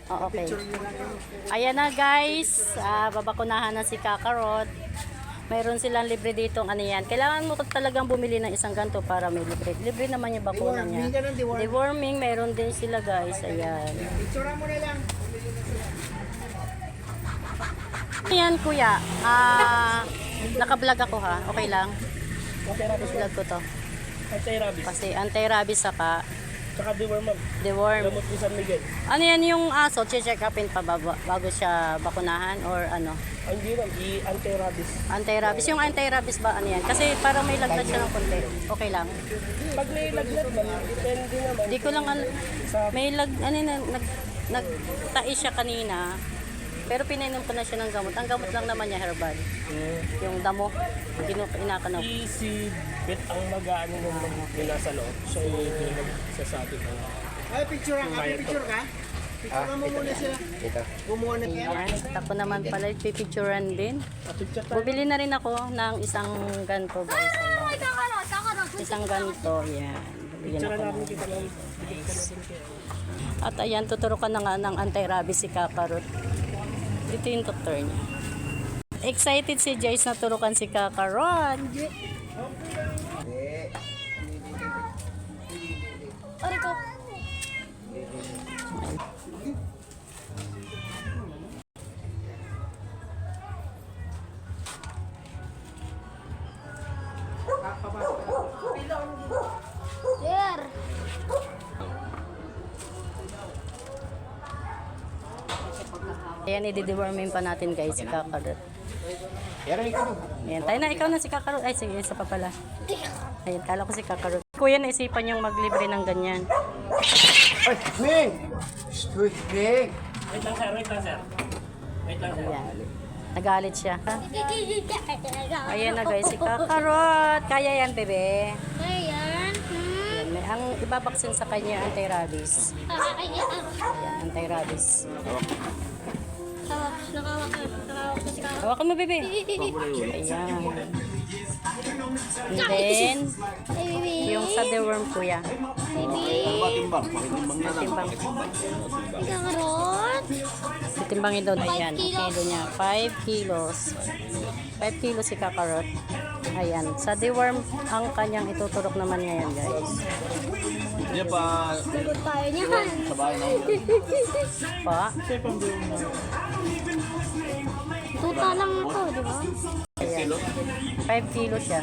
Oh, okay. Ayan na guys, babakunahan na si Kakarot. Mayroon silang libre dito ano yan. Kailangan mo talagang bumili ng isang ganito para may libre. Libre naman yung bakuna niya. Deworming, mayroon din sila guys. Ayan. Picture mo na lang. Ayan kuya, naka-vlog ako ha. Okay lang. Vlog ko to. Anti-rabies. Kasi anti-rabies saka Tsaka deworm, ma'am. deworm. Gamot ni San Miguel. Ano yan yung aso? Check upin pa bago siya bakunahan or ano? Hindi, ma'am. I-anti-rabies. Anti-rabies. Yung anti-rabies ba ano yan? Kasi parang may lagnat siya ng konti. Okay lang. Pag may lagnat, ma'am, depende naman. Di ko lang Sa may nagtai siya kanina. Pero pinainom ko na siya ng gamot. Ang gamot lang naman niya herbal. Yung damo. Inakanaw. easy bit ang mag-aano ng mga nasa loob. Siya yung nagsasabi ko. Ay, picture ka. Picture ka. Picture mo muna sila. Kumuha na kaya. Ayan. Ako naman pala pipicturean din. Bumili na rin ako ng isang ganto guys. Ayan. Isang ganto. Yan. Bumili na ako ng guys. At ayan, tuturukan na nga ng anti-rabies si Kakarot. Dito yung doktor niya. Excited si Joyce na turukan si Kakarot. Ariko. There. Ayan, i-dewormin pa natin guys si Kakarot. Ayan, tayo na, ikaw na si Kakarot. Ay, sige, isa pa pala. Ayan, kala ko si Kakarot. Kuya, naisipan niyang maglibre ng ganyan. Ay, Ming! Uy, Ming! Wait lang, sir. Wait lang, sir. Wait lang, sir. Ayan. Nagalit siya. Ayan na guys, si Kakarot. Kaya yan, bebe. Ayan. Ayan, ang ibabaksin sa kanya anti-rabies. Ayan, anti-rabies. Nakawak ko si Kaka. Hawakan mo, bebe. Ayan. And then, yung sa deworm, kuya. Timbang. Kakarot. Timbangin daw na yan. Kilo niya. 5 kilos. 5 kilos si Kakarot. Ayan. Sa deworm, ang kanyang ituturok naman ngayon, guys. Hindi pa Sagot tayo niyan. sa bahay na Pa. Tuta lang ito, di ba? Ayan. 5 kilos siya.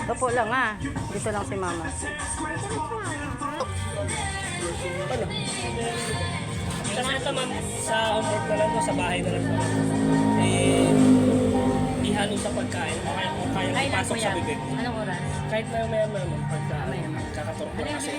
Opo lang ah. Dito lang si mama. Kasi ito, ma'am, sa homework na lang to, sa bahay na lang to. Ihalo sa pagkain. O kaya kung kaya Ay, lang pasok kuya. sa bibig. Anong oras? Kahit na may pagka kakaturok mo kasi.